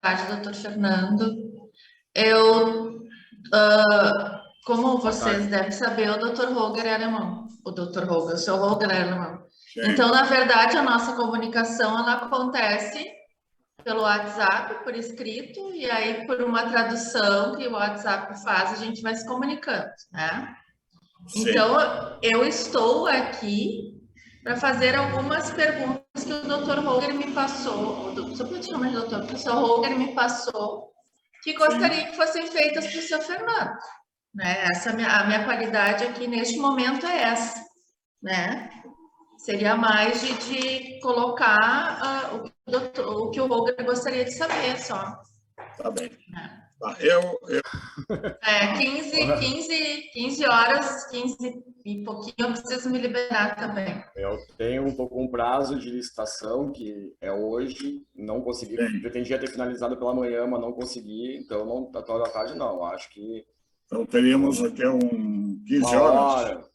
tarde, doutor Fernando. Como vocês devem saber, o doutor Holger é alemão. O doutor Holger, o seu Holger é alemão. Sim. Então, na verdade, a nossa comunicação ela acontece pelo WhatsApp, por escrito, e aí por uma tradução que o WhatsApp faz, a gente vai se comunicando, né? Sim. Então, eu estou aqui para fazer algumas perguntas que o Dr. Holger me passou, só pode chamar de doutor, o professor Holger me passou, que gostaria que fossem feitas para o seu Fernando, né? A minha qualidade aqui neste momento é essa, né? Seria mais de colocar o que o Holger gostaria de saber só. Tá bem. Né? Tá, 15 horas, 15 e pouquinho, eu preciso me liberar também. Tô com um prazo de licitação, que é hoje, não consegui, pretendia ter finalizado pela manhã, mas não consegui, então não, até da tarde não, acho que... Então teríamos aqui 15 horas.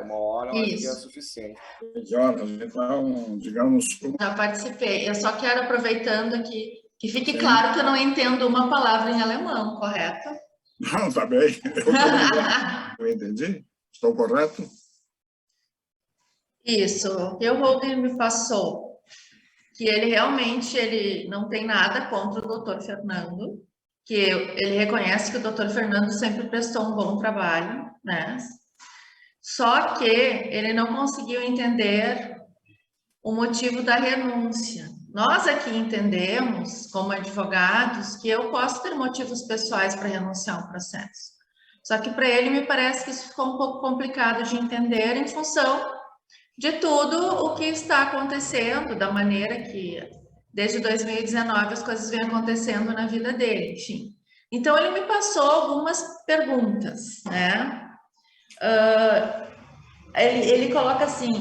Uma hora eu acho que é suficiente. 15 horas, então, digamos... Já participei, eu só quero, aproveitando aqui, que fique claro que eu não entendo uma palavra em alemão, correto? Não, tá bem. Eu entendi. Estou correto? Isso. O Holger me passou que ele realmente não tem nada contra o Dr. Fernando, que ele reconhece que o Dr. Fernando sempre prestou um bom trabalho, né? Só que ele não conseguiu entender o motivo da renúncia. Nós aqui entendemos, como advogados, que eu posso ter motivos pessoais para renunciar ao processo. Só que para ele me parece que isso ficou um pouco complicado de entender em função de tudo o que está acontecendo, da maneira que desde 2019 as coisas vêm acontecendo na vida dele, enfim. Então ele me passou algumas perguntas, né? Ele coloca assim,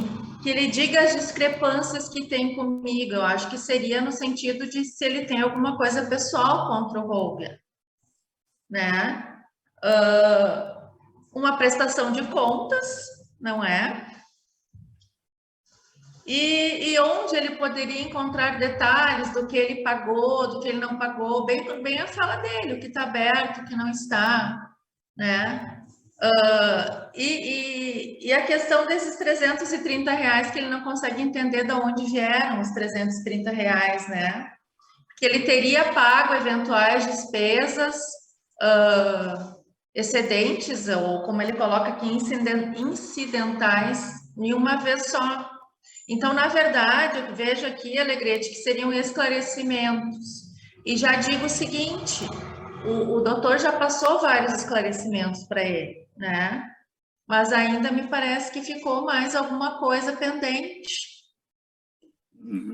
que ele diga as discrepâncias que tem comigo. Eu acho que seria no sentido de se ele tem alguma coisa pessoal contra o Holger, né? Uma prestação de contas, não é? E onde ele poderia encontrar detalhes do que ele pagou, do que ele não pagou, bem a fala dele, o que está aberto, o que não está, né? E a questão desses R$ 330 que ele não consegue entender de onde vieram os R$ 330, né? Que ele teria pago eventuais despesas excedentes, ou como ele coloca aqui, incidentais, em uma vez só. Então, na verdade, eu vejo aqui, Alegrete, que seriam esclarecimentos. E já digo o seguinte, o doutor já passou vários esclarecimentos para ele, né? Mas ainda me parece que ficou mais alguma coisa pendente.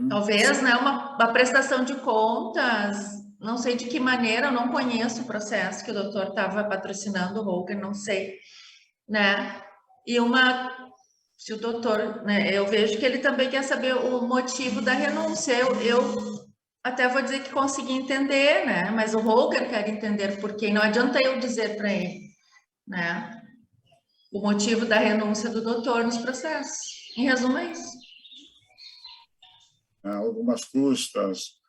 Talvez, né, uma prestação de contas, não sei de que maneira, eu não conheço o processo que o doutor estava patrocinando o Holger, não sei, né? E se o doutor, né, eu vejo que ele também quer saber o motivo da renúncia. Eu até vou dizer que consegui entender, né? Mas o Holger quer entender por quê. Não adianta eu dizer para ele, né? O motivo da renúncia do doutor nos processos. Em resumo, é isso. Algumas custas,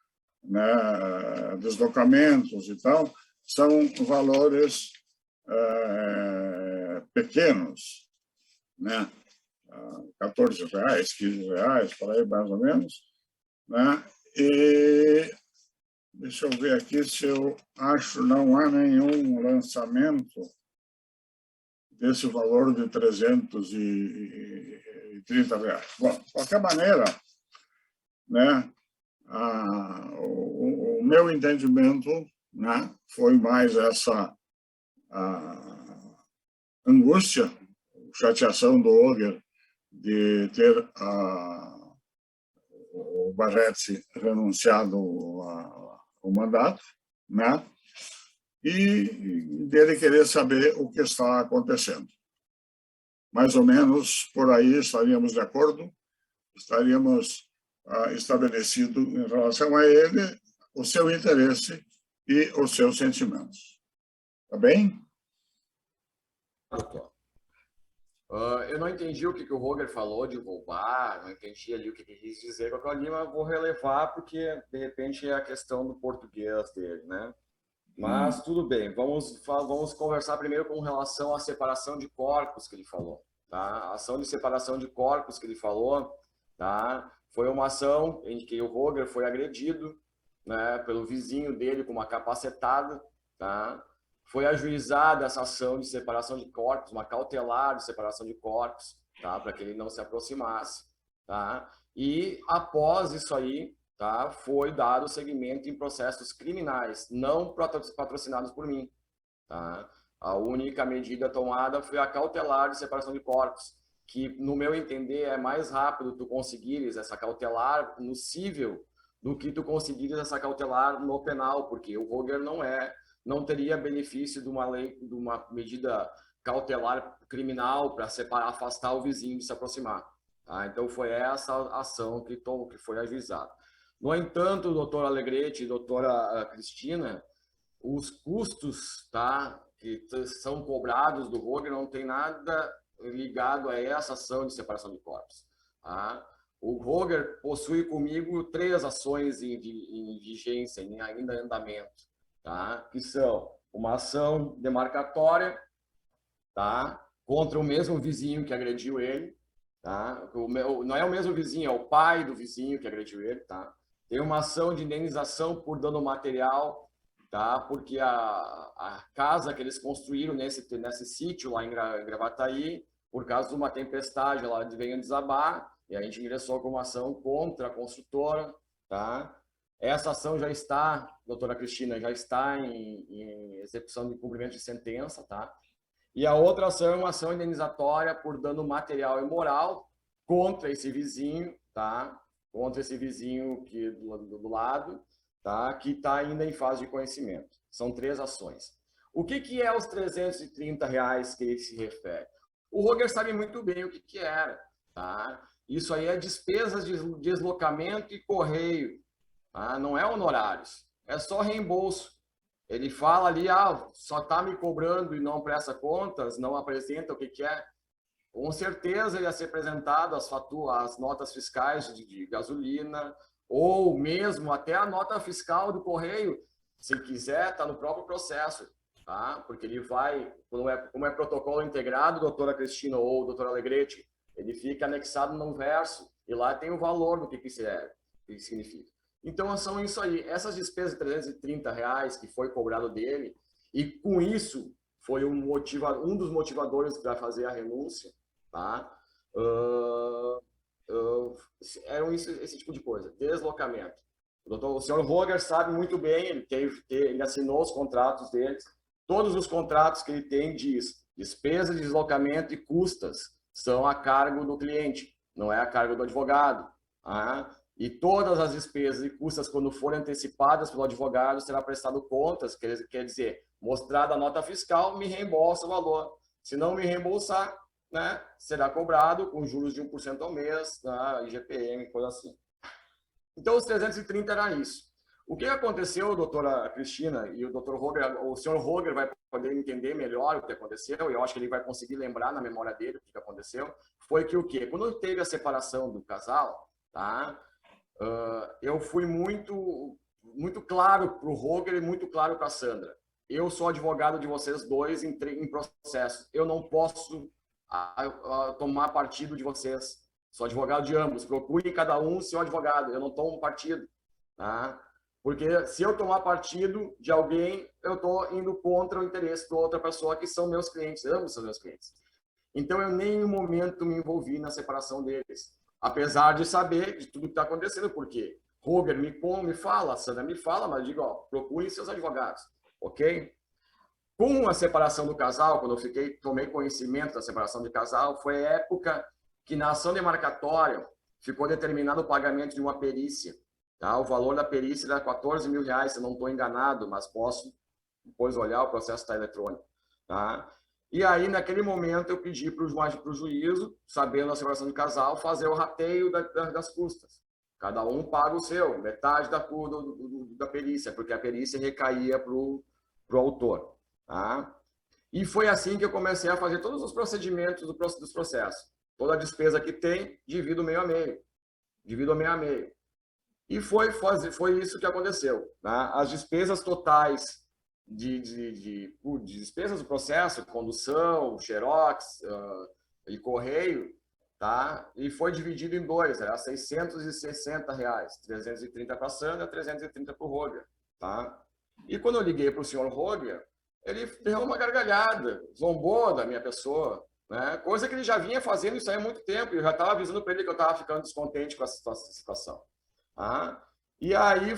né, deslocamentos e tal, são valores pequenos, né? R$ 14, R$ 15, por aí mais ou menos, né? E deixa eu ver aqui se eu acho não há nenhum lançamento desse valor de R$ 330. Bom, de qualquer maneira, né? O meu entendimento, né, foi mais essa angústia, chateação do Holger de ter o Barretti renunciado ao mandato, né? E dele querer saber o que está acontecendo. Mais ou menos por aí estaríamos de acordo, estaríamos estabelecido em relação a ele o seu interesse e os seus sentimentos. Tá bem? Eu não entendi o que o Roger falou de roubar, não entendi ali o que ele quis dizer com aquilo ali, mas vou relevar porque, de repente, é a questão do português dele, né? Mas tudo bem, vamos conversar primeiro com relação à separação de corpos que ele falou, tá? A ação de separação de corpos que ele falou, tá? Foi uma ação em que o Roger foi agredido, né, pelo vizinho dele com uma capacetada, tá? Foi ajuizada essa ação de separação de corpos, uma cautelar de separação de corpos, tá? Para que ele não se aproximasse, tá? E após isso aí, tá? Foi dado seguimento em processos criminais, não patrocinados por mim, tá? A única medida tomada foi a cautelar de separação de corpos, que, no meu entender, é mais rápido tu conseguires essa cautelar no cível do que tu conseguires essa cautelar no penal, porque o Roger não teria benefício de uma lei, de uma medida cautelar criminal para separar, afastar o vizinho de se aproximar. Tá? Então foi essa ação que foi ajuizada. No entanto, doutora Alegrete e doutora Cristina, os custos, tá, que são cobrados do Roger não tem nada ligado a essa ação de separação de corpos. Tá? O Roger possui comigo 3 ações em vigência, ainda em andamento, tá? Que são uma ação demarcatória, tá? Contra o mesmo vizinho que agrediu ele, tá? Não é o mesmo vizinho, é o pai do vizinho que agrediu ele, tá? Tem uma ação de indenização por dano material, tá? Porque a casa que eles construíram nesse sítio lá em Gravataí, por causa de uma tempestade, ela veio desabar, e a gente ingressou com uma ação contra a construtora, tá? Essa ação já está, doutora Cristina, já está em execução de cumprimento de sentença, tá? E a outra ação é uma ação indenizatória por dano material e moral contra esse vizinho, tá? Contra esse vizinho que do lado, tá? Que está ainda em fase de conhecimento. São 3 ações. O que é os R$330 que ele se refere? O Roger sabe muito bem o que era, tá? Isso aí é despesas de deslocamento e correio, tá? Não é honorários, é só reembolso. Ele fala ali, só está me cobrando e não presta contas, não apresenta o que é. Com certeza ele ia ser apresentado as notas fiscais de gasolina, ou mesmo até a nota fiscal do correio, se quiser, está no próprio processo, tá? Porque ele vai, como é protocolo integrado, doutora Cristina ou doutora Alegrete, ele fica anexado num verso, e lá tem o valor do que significa. Então, são isso aí. Essas despesas de R$330 que foi cobrado dele, e com isso foi um dos motivadores para fazer a renúncia, tá? Eram esse tipo de coisa. Deslocamento. O senhor Roger sabe muito bem, ele assinou os contratos deles. Todos os contratos que ele tem diz despesa de deslocamento e custas são a cargo do cliente, não é a cargo do advogado. Tá? E todas as despesas e custas, quando forem antecipadas pelo advogado, será prestado contas, quer dizer, mostrada a nota fiscal, me reembolsa o valor. Se não me reembolsar, né, será cobrado com juros de 1% ao mês, tá, IGPM, coisa assim. Então, os 330 era isso. O que aconteceu, doutora Cristina e o doutor Roger, o senhor Roger vai poder entender melhor o que aconteceu, e eu acho que ele vai conseguir lembrar na memória dele o que aconteceu, foi que o quê? Quando teve a separação do casal, tá, eu fui muito claro para o Roger e muito claro para a Sandra. Eu sou advogado de vocês dois em processo. Eu não posso tomar partido de vocês. Sou advogado de ambos. Procure cada um seu advogado. Eu não tomo partido. Tá? Porque se eu tomar partido de alguém, eu estou indo contra o interesse da outra pessoa, que são meus clientes. Ambos são meus clientes. Então, eu em nenhum momento me envolvi na separação deles. Apesar de saber de tudo que está acontecendo. Porque Roger me fala, Sandra me fala, mas eu digo, procure seus advogados. Ok? Com a separação do casal, quando eu tomei conhecimento da separação de casal, foi a época que na ação demarcatória ficou determinado o pagamento de uma perícia. Tá? O valor da perícia era R$14.000, se eu não estou enganado, mas posso depois olhar, o processo está eletrônico. Tá? E aí, naquele momento, eu pedi para o juízo, sabendo a separação de casal, fazer o rateio das custas. Cada um paga o seu, metade da perícia, porque a perícia recaía para o autor. Tá? E foi assim que eu comecei a fazer todos os procedimentos dos processos. Toda a despesa que tem, divido meio a meio. Divido meio a meio. E foi isso que aconteceu. Né? As despesas totais de despesas do processo, condução, xerox e correio, tá? E foi dividido em dois, era R$660, 330 para a Sandra, 330 para o Roger. Tá? E quando eu liguei para o senhor Roger, ele deu uma gargalhada, zombou da minha pessoa, né? Coisa que ele já vinha fazendo isso aí há muito tempo, e eu já estava avisando para ele que eu estava ficando descontente com essa situação. Tá? E aí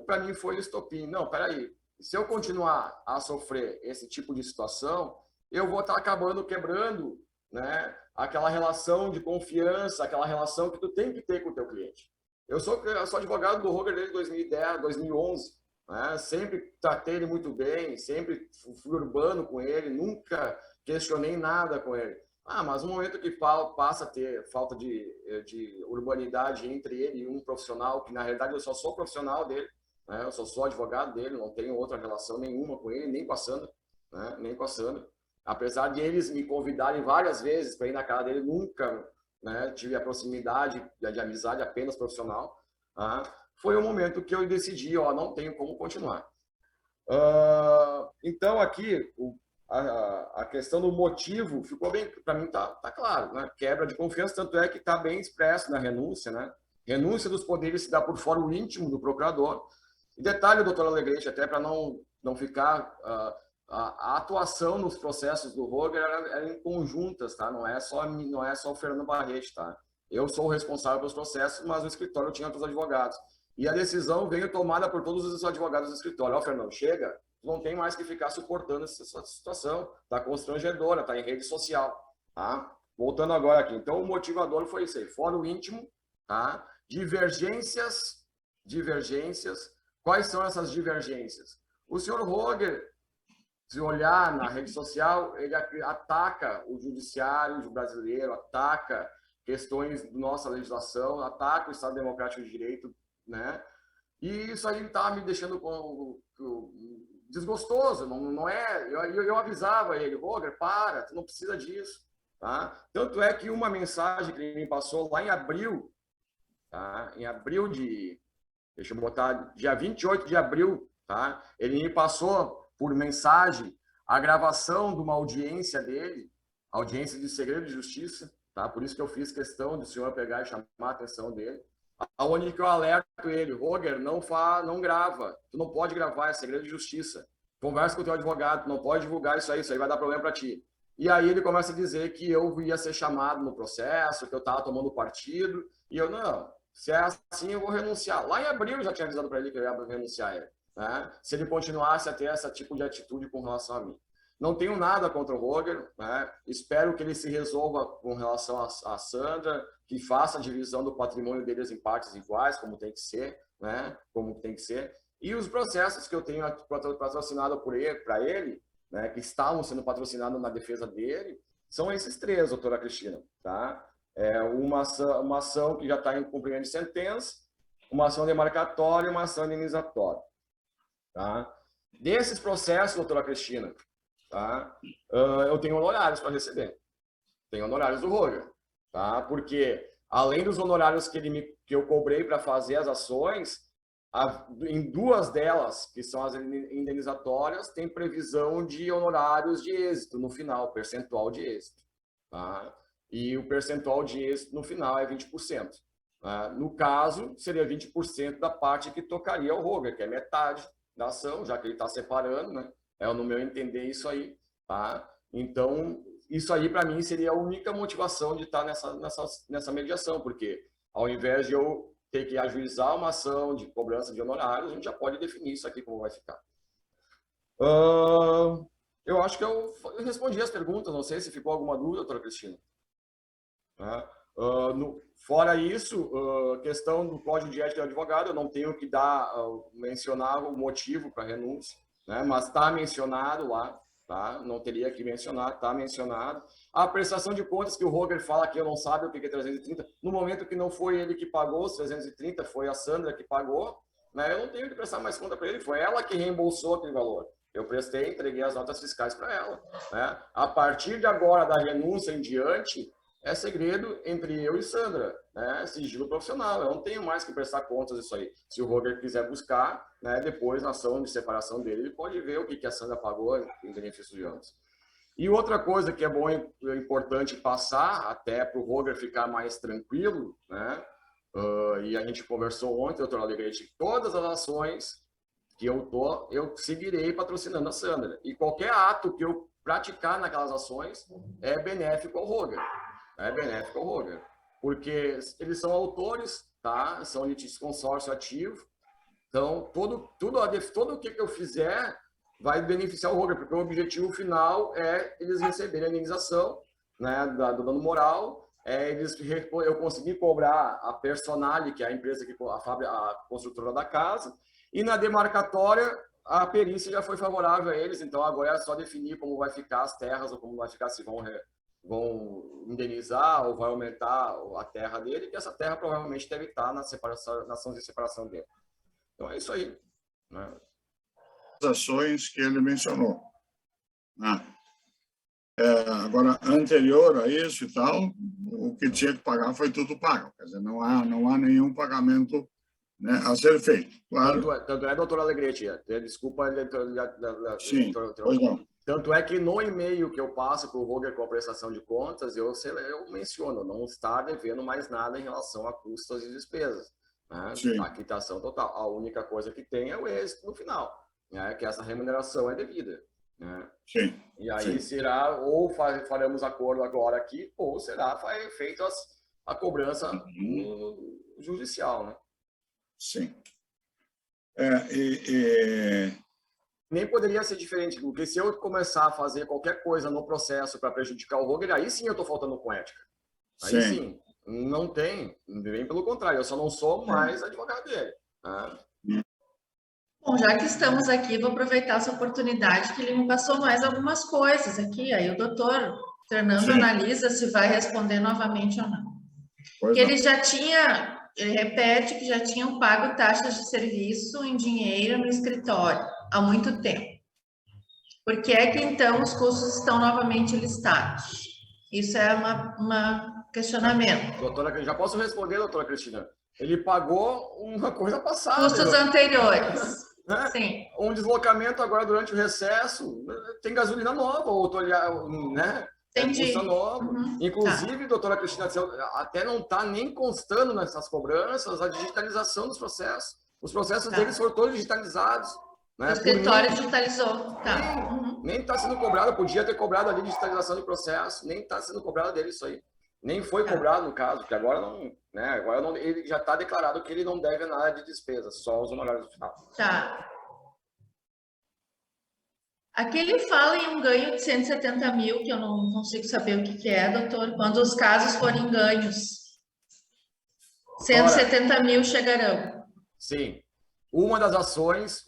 para mim foi o estopim. Não, peraí, se eu continuar a sofrer esse tipo de situação, eu vou estar acabando quebrando, né, aquela relação de confiança, aquela relação que tu tem que ter com o teu cliente. Eu sou advogado do Roger desde 2010, 2011, né? Sempre tratei ele muito bem, sempre fui urbano com ele, nunca questionei nada com ele. Mas no momento que passa a ter falta de urbanidade entre ele e um profissional, que na realidade eu só sou profissional dele, né? Eu só sou advogado dele, não tenho outra relação nenhuma com ele, nem com a Sandra, né? Nem com a Sandra. Apesar de eles me convidarem várias vezes para ir na casa dele, nunca, né, tive a proximidade de amizade apenas profissional. Foi o momento que eu decidi, não tenho como continuar. Então aqui a questão do motivo ficou bem, para mim tá claro, né? Quebra de confiança, tanto é que está bem expresso na renúncia, né? Renúncia dos poderes se dá por fórum íntimo do procurador. E detalhe, doutor Alegrete, até para não ficar a atuação nos processos do Roger era em conjuntas, tá? Não é só o Fernando Barrete, tá? Eu sou o responsável pelos processos, mas o escritório tinha outros advogados. E a decisão veio tomada por todos os advogados do escritório. Fernando, chega, não tem mais que ficar suportando essa situação, tá constrangedora, tá em rede social, tá? Voltando agora aqui. Então, o motivador foi isso aí, fórum íntimo, tá? Divergências. Quais são essas divergências? O senhor Roger, se olhar na rede social, ele ataca o judiciário brasileiro, ataca questões da nossa legislação, ataca o Estado Democrático de Direito, né? E isso aí está me deixando desgostoso, não é? Eu avisava ele, Roger, para, tu não precisa disso, tá? Tanto é que uma mensagem que ele me passou lá em abril, tá? Em abril deixa eu botar, dia 28 de abril, tá? Ele me passou por mensagem a gravação de uma audiência dele, audiência de segredo de justiça, tá? Por isso que eu fiz questão de o senhor pegar e chamar a atenção dele, aonde que eu alerto ele, Roger, não grava, tu não pode gravar, é segredo de justiça. Conversa com o teu advogado, tu não pode divulgar isso aí vai dar problema para ti. E aí ele começa a dizer que eu ia ser chamado no processo, que eu estava tomando partido, e eu, não, se é assim eu vou renunciar. Lá em abril eu já tinha avisado para ele que eu ia renunciar a ele. Né? Se ele continuasse a ter esse tipo de atitude com relação a mim. Não tenho nada contra o Roger, né? Espero que ele se resolva com relação a Sandra, que faça a divisão do patrimônio deles em partes iguais, como tem que ser, né? Como tem que ser. E os processos que eu tenho patrocinado para ele, né? Que estavam sendo patrocinados na defesa dele, são esses três, doutora Cristina, tá? Uma ação que já está em cumprimento de sentença, uma ação demarcatória e uma ação indenizatória. Tá? Desses processos, doutora Cristina, tá? Eu tenho honorários para receber. Tenho honorários do Roger. Tá? Porque, além dos honorários que eu cobrei para fazer as ações, em duas delas, que são as indenizatórias, tem previsão de honorários de êxito no final, percentual de êxito. Tá? E o percentual de êxito no final é 20%. No caso, seria 20% da parte que tocaria ao Roger, que é metade da ação, já que ele está separando, né? No meu entender, isso aí, tá? Então, isso aí, para mim, seria a única motivação de estar nessa mediação, porque ao invés de eu ter que ajuizar uma ação de cobrança de honorários, a gente já pode definir isso aqui como vai ficar. Eu acho que eu respondi as perguntas, não sei se ficou alguma dúvida, doutora Cristina. Fora isso, questão do Código de Ética do Advogado, eu não tenho que mencionar o motivo para a renúncia, né? Mas está mencionado lá, tá? Não teria que mencionar, está mencionado. A prestação de contas que o Roger fala que eu não sabe o que é 330, no momento que não foi ele que pagou os 330, foi a Sandra que pagou, né? Eu não tenho que prestar mais conta para ele, foi ela que reembolsou aquele valor. Eu prestei, entreguei as notas fiscais para ela, né? A partir de agora, da renúncia em diante, é segredo entre eu e Sandra, né? Sigilo profissional. Eu não tenho mais que prestar contas disso aí. Se o Roger quiser buscar, né, depois na ação de separação dele, ele pode ver o que a Sandra pagou em benefício de ambos. E outra coisa que é bom e importante passar, até para o Roger ficar mais tranquilo, né? E a gente conversou ontem, doutor Alegrete, todas as ações que eu seguirei patrocinando a Sandra. E qualquer ato que eu praticar naquelas ações é benéfico ao Roger. É benéfico ao Roger. Porque eles são autores, tá? São litígio-consórcio ativo. Então, tudo o que eu fizer vai beneficiar o Roger, porque o objetivo final é eles receberem a indenização, né, do dano moral, eu consegui cobrar a Personale, que é a empresa, a construtora da casa, e na demarcatória a perícia já foi favorável a eles, então agora é só definir como vai ficar as terras, ou como vai ficar, se vão indenizar ou vai aumentar a terra dele, que essa terra provavelmente deve estar na ação de separação dele. Então é isso aí, né? As ações que ele mencionou, né? Agora, anterior a isso e tal, o que tinha que pagar foi tudo pago. Quer dizer, não há nenhum pagamento, né, a ser feito. Claro. Tanto é, doutor Alegrete, desculpa. Sim, pois não. Tanto é que no e-mail que eu passo para o Roger com a prestação de contas, eu menciono não estar devendo mais nada em relação a custos e despesas, né? A quitação total. A única coisa que tem é o êxito no final, né? Que essa remuneração é devida, né? Sim. E aí será, ou faremos acordo agora aqui, ou será feita a cobrança judicial, né? Sim. Nem poderia ser diferente, porque se eu começar a fazer qualquer coisa no processo para prejudicar o Roger, aí sim eu estou faltando com ética. Aí sim, não tem, bem pelo contrário, eu só não sou mais advogado dele, né? Bom, já que estamos aqui, vou aproveitar essa oportunidade que ele me passou mais algumas coisas aqui. Aí o doutor Fernando analisa se vai responder novamente ou não. Porque ele repete que já tinham pago taxas de serviço em dinheiro no escritório há muito tempo. Por que é que então os custos estão novamente listados? Isso é um questionamento. Doutora, já posso responder, doutora Cristina? Ele pagou uma coisa passada. Custos anteriores. Né? Sim. Um deslocamento agora durante o recesso, tem gasolina nova, né? Entendi. Custa nova. Inclusive, doutora Cristina, até não está nem constando nessas cobranças a digitalização dos processos. Os processos deles foram todos digitalizados. Né? O escritório digitalizou. Nem está sendo cobrado, podia ter cobrado ali digitalização de processo, nem está sendo cobrado dele isso aí. Nem foi cobrado no caso, porque agora não, né? Agora não, ele já está declarado que ele não deve nada de despesa, só os honorários do final. Tá. Aqui ele fala em um ganho de 170 mil, que eu não consigo saber o que é, doutor, quando os casos forem ganhos. 170 mil chegarão. Sim. Uma das ações,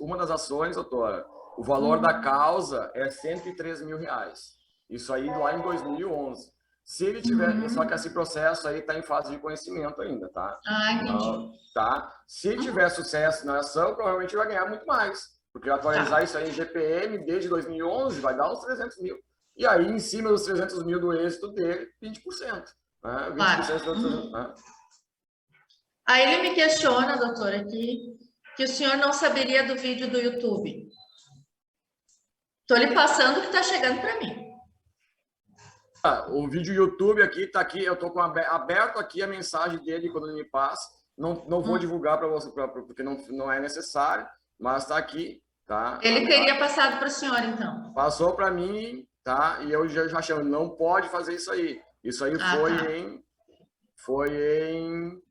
doutora, o valor da causa é 103 mil reais. Isso aí lá em 2011. Se ele tiver, só que esse processo aí está em fase de conhecimento ainda, tá? Entendi. Tá? Se tiver sucesso na ação, provavelmente vai ganhar muito mais. Porque atualizar isso aí em GPM desde 2011 vai dar uns 300 mil. E aí, em cima dos 300 mil do êxito dele, 20%. Né? 20% do né? Aí ele me questiona, doutor, aqui, que o senhor não saberia do vídeo do YouTube. Estou lhe passando o que está chegando para mim. O vídeo YouTube aqui está aqui, eu estou aberto aqui a mensagem dele quando ele me passa. Não vou divulgar para você, porque não é necessário, mas está aqui, tá? Ele teria passado para o senhor, então? Passou para mim, tá? E eu já chamo, não pode fazer isso aí. Isso aí foi em...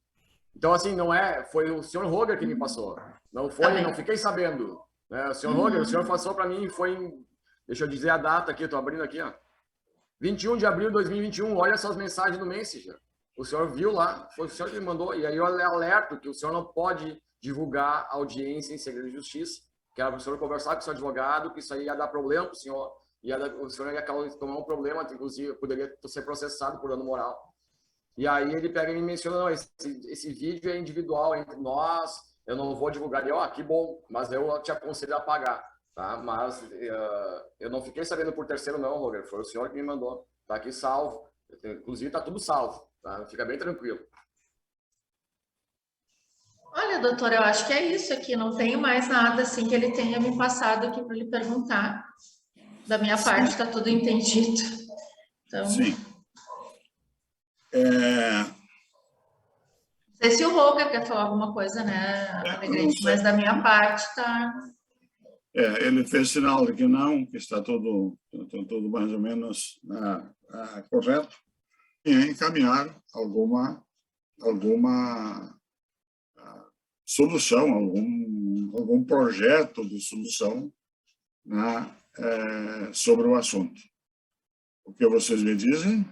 Então, assim, não é... Foi o senhor Roger que me passou. Não foi, não fiquei sabendo. Né? O senhor Roger, o senhor passou para mim, foi em... Deixa eu dizer a data aqui, estou abrindo aqui, ó. 21 de abril de 2021, olha essas mensagens no Messenger. O senhor viu lá, foi o senhor que me mandou, e aí eu alerto que o senhor não pode divulgar audiência em segredo de justiça, que era para o senhor conversar com o seu advogado, que isso aí ia dar problema para o senhor, o senhor ia tomar um problema, inclusive poderia ser processado por dano moral. E aí ele pega e me menciona, não, esse vídeo é individual entre nós, eu não vou divulgar. E que bom, mas eu te aconselho a pagar. tá? Mas eu não fiquei sabendo por terceiro não, Roger, foi o senhor que me mandou. Tá aqui salvo. Inclusive tá tudo salvo, tá? Fica bem tranquilo. Olha, doutor, eu acho que é isso aqui. Não tenho mais nada assim que ele tenha me passado aqui para lhe perguntar. Da minha parte, está tudo entendido. Então, Sim. não sei se o Roger quer falar alguma coisa, né, Alegrete? Mas da minha parte, tá. Ele fez sinal de que não, que está tudo mais ou menos correto, e encaminhar alguma solução, algum projeto de solução, né, sobre o assunto. O que vocês me dizem?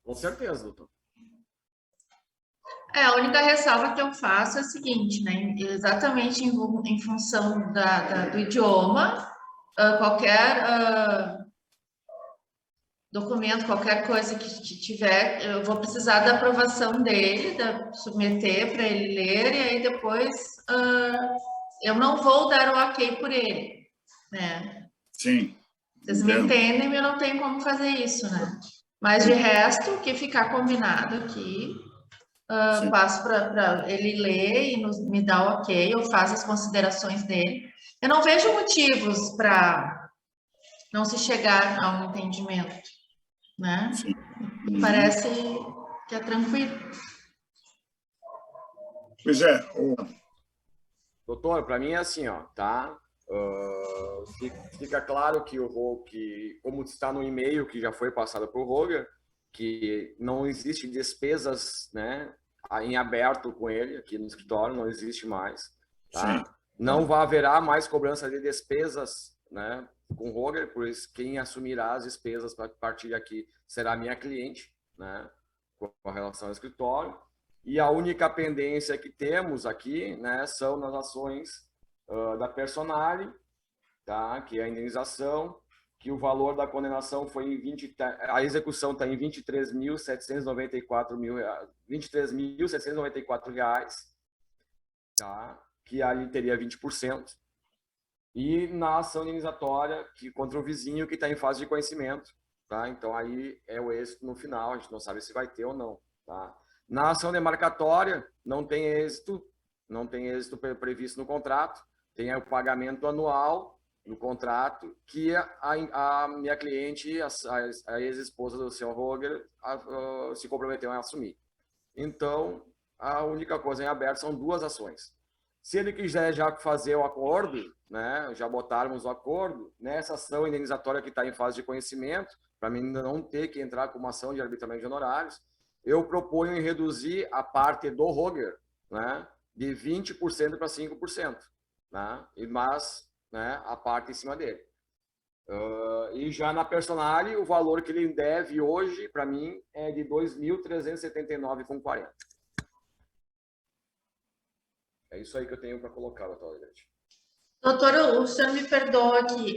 Com certeza, doutor. A única ressalva que eu faço é a seguinte, né? Exatamente em função do idioma, qualquer documento, qualquer coisa que tiver, eu vou precisar da aprovação dele, submeter para ele ler, e aí depois eu não vou dar o ok por ele, né? Sim. Vocês me entendem, eu não tenho como fazer isso, né? Mas de resto, o que ficar combinado aqui, passo para ele ler e me dar o ok, eu faço as considerações dele. Eu não vejo motivos para não se chegar a um entendimento, né? Sim. Parece que é tranquilo. Pois é. Doutor, para mim é assim, ó, tá? Fica claro que como está no e-mail que já foi passado para o Roger, que não existe despesas, né, em aberto com ele aqui no escritório, não existe mais, tá? Sim. Não haverá mais cobrança de despesas, né, com o Roger, por isso quem assumirá as despesas a partir daqui será a minha cliente, né, com relação ao escritório. E a única pendência que temos aqui, né, são nas ações da Personalia, tá? Que é a indenização, que o valor da condenação foi em a execução está em R$ 23.794 reais, tá? Que ali teria 20%. E na ação indenizatória, que contra o vizinho que está em fase de conhecimento, tá? Então aí é o êxito no final, a gente não sabe se vai ter ou não, tá? Na ação demarcatória, não tem êxito previsto no contrato, tem o pagamento anual no contrato, que a minha cliente, a ex-esposa do senhor Roger, se comprometeu a assumir. Então, a única coisa em aberto são duas ações. Se ele quiser já fazer o acordo, né, já botarmos o acordo, nessa ação indenizatória que está em fase de conhecimento, para mim ainda não ter que entrar com uma ação de arbitramento de honorários, eu proponho em reduzir a parte do Roger, né, de 20% para 5%, né, mas, né, a parte em cima dele. E já na Personalia, o valor que ele deve hoje, para mim, é de R$ 2.379,40. É isso aí que eu tenho para colocar, doutor Alegrete. Doutor, o senhor me perdoa aqui.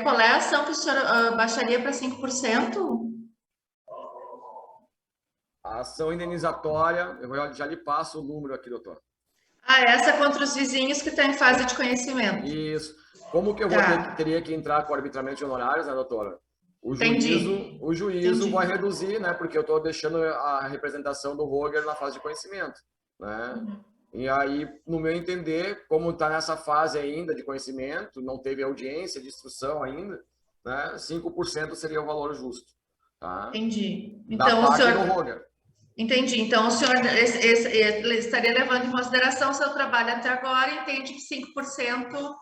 Qual é a ação que o senhor baixaria para 5%? A ação indenizatória, eu já lhe passo o número aqui, doutor. Essa contra os vizinhos que está em fase de conhecimento. Isso. Como que eu teria que entrar com o arbitramento de honorários, né, doutora? O juízo vai reduzir, né? Porque eu estou deixando a representação do Roger na fase de conhecimento, né? Uhum. E aí, no meu entender, como está nessa fase ainda de conhecimento, não teve audiência de instrução ainda, né? 5% seria o valor justo. Tá? Entendi. Então, o senhor... do Roger. Entendi. Então, o senhor estaria levando em consideração o seu trabalho até agora e entende que 5%...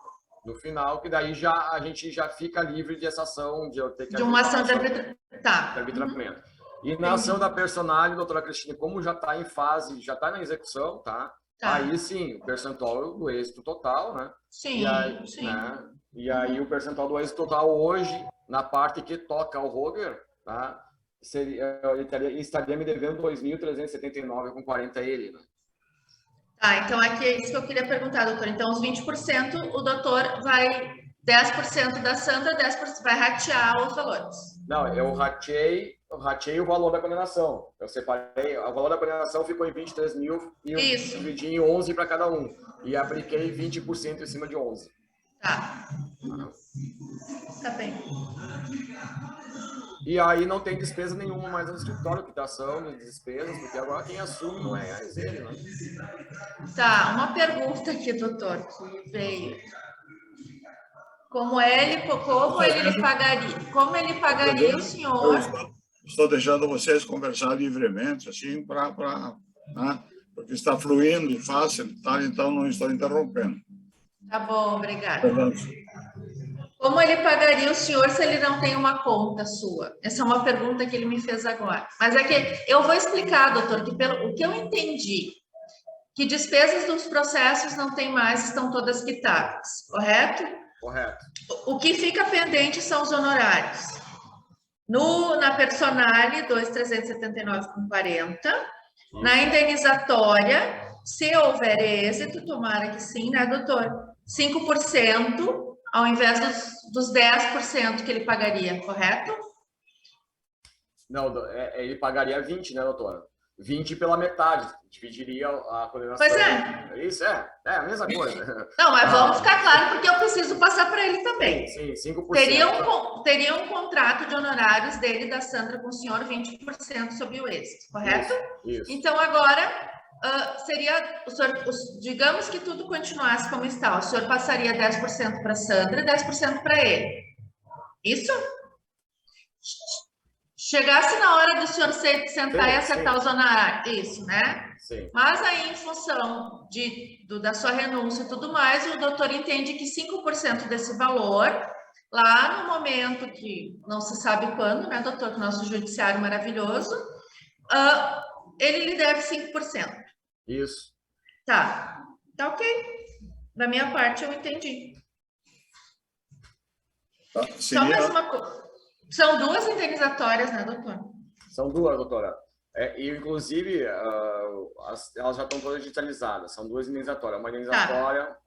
No final, que daí a gente já fica livre de essa ação, de eu ter que... De uma ação de arbitramento. E na ação da Personalia, doutora Cristina, como já está em fase, já está na execução, tá? Aí sim, o percentual do êxito total, né? Sim, sim. Né? E aí o percentual do êxito total hoje, na parte que toca ao Roger, tá? Ele estaria me devendo R$ 2.379,40 a ele, né? Então aqui é isso que eu queria perguntar, doutor. Então, os 20% o doutor vai 10% da Sandra, 10% vai ratear os valores. Não, eu ratei o valor da condenação. Eu separei, o valor da condenação ficou em 23 mil e eu dividi em 11 para cada um. E apliquei 20% em cima de 11. Tá. Tá bem. E aí não tem despesa nenhuma mais no escritório, quitação de despesas, porque agora quem assume não é mais ele, né? Tá, uma pergunta aqui, doutor, que veio. Como ele pagaria o senhor? Estou deixando vocês conversar livremente, assim, né? Porque está fluindo e fácil, tá? Então não estou interrompendo. Tá bom, obrigada. Como ele pagaria o senhor se ele não tem uma conta sua? Essa é uma pergunta que ele me fez agora. Mas é que eu vou explicar, doutor, que pelo o que eu entendi, que despesas dos processos não tem mais, estão todas quitadas, correto? Correto. O que fica pendente são os honorários. Na Personale, 2.379,40. Na indenizatória, se houver êxito, tomara que sim, né, doutor? 5%, ao invés dos 10% que ele pagaria, correto? Não, ele pagaria 20, né, doutora? 20 pela metade, dividiria a condenação. Pois é. Isso é a mesma coisa. Não, mas vamos ficar claro, porque eu preciso passar para ele também. Sim, 5%. Teria um contrato de honorários dele, da Sandra, com o senhor, 20% sobre o êxito, correto? Isso. Então, agora, seria, o senhor, digamos que tudo continuasse como está, o senhor passaria 10% para a Sandra e 10% para ele. Isso? Chegasse na hora do senhor sentar e acertar os honorários, isso, né? Sim. Mas aí, em função da sua renúncia e tudo mais, o doutor entende que 5% desse valor, lá no momento que não se sabe quando, né, doutor, que o nosso judiciário maravilhoso, ele lhe deve 5%. Isso. Tá ok. Da minha parte, eu entendi. Tá, Só mais uma coisa. São duas indenizatórias, né, doutor? São duas, doutora. E, inclusive, elas já estão todas digitalizadas. São duas indenizatórias. Uma indenizatória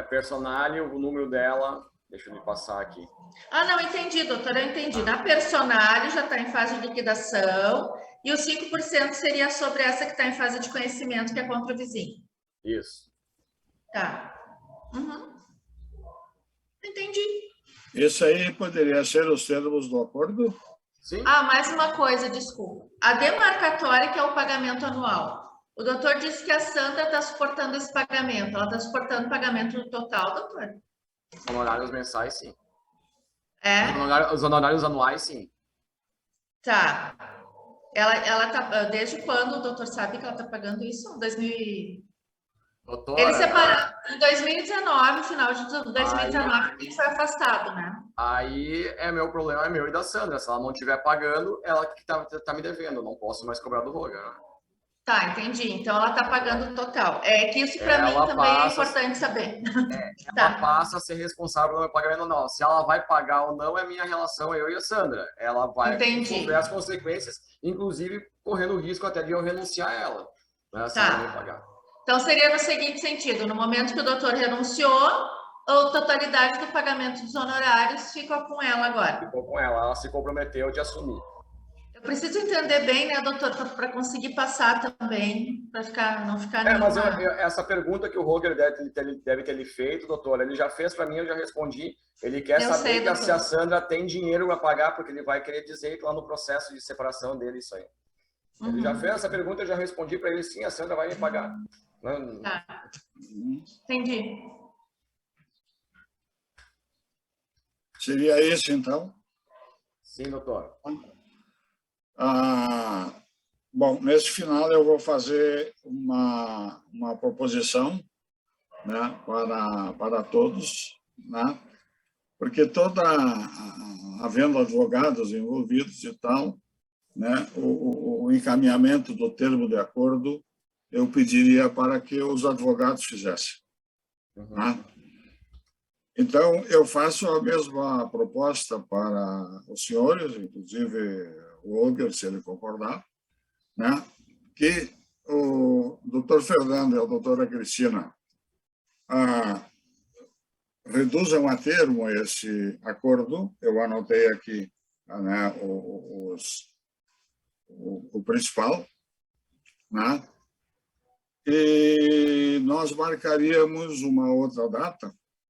Personale, o número dela... Deixa eu me passar aqui. Não, entendi, doutora, eu entendi. Na Personale já está em fase de liquidação e os 5% seria sobre essa que está em fase de conhecimento, que é contra o vizinho. Isso. Tá. Entendi. Isso aí poderia ser os termos do acordo? Sim. Mais uma coisa, desculpa. A demarcatória, que é o pagamento anual. O doutor disse que a Sandra está suportando esse pagamento. Ela está suportando o pagamento no total, doutor? Os honorários mensais, sim. Os honorários anuais, sim. Tá. Ela tá... Desde quando o doutor sabe que ela está pagando isso? 2000... Doutora, ele separou em 2019, final de 2019, ele foi afastado, né? Aí meu problema é meu e da Sandra. Se ela não estiver pagando, ela que tá me devendo. Eu não posso mais cobrar do Roger. Né? Tá, entendi. Então ela tá pagando o total. É que isso para mim também é importante saber. Ela passa a ser responsável pelo meu pagamento ou não. Se ela vai pagar ou não, é minha relação, eu e a Sandra. Ela vai sofrer as consequências, inclusive correndo o risco até de eu renunciar a ela. Né, se ela não pagar. Então, seria no seguinte sentido, no momento que o doutor renunciou, a totalidade do pagamento dos honorários ficou com ela agora. Ficou com ela, ela se comprometeu de assumir. Eu preciso entender bem, né, doutor, para conseguir passar também, para não ficar nenhuma... Mas essa pergunta que o Roger deve ter lhe feito, doutor, ele já fez para mim, eu já respondi. Ele quer saber se a Sandra tem dinheiro para pagar, porque ele vai querer dizer lá no processo de separação dele isso aí. Ele já fez essa pergunta, eu já respondi para ele, sim, a Sandra vai me pagar. Tá. Entendi. Seria isso, então? Sim, doutor. Bom, nesse final eu vou fazer uma proposição, né, para todos, né, porque havendo advogados envolvidos e tal, né, o encaminhamento do termo de acordo eu pediria para que os advogados fizessem. Né? Então, eu faço a mesma proposta para os senhores, inclusive o Roger, se ele concordar, né? Que o doutor Fernando e a doutora Cristina reduzam a termo esse acordo. Eu anotei aqui, né, o principal, né? E nós marcaríamos uma outra data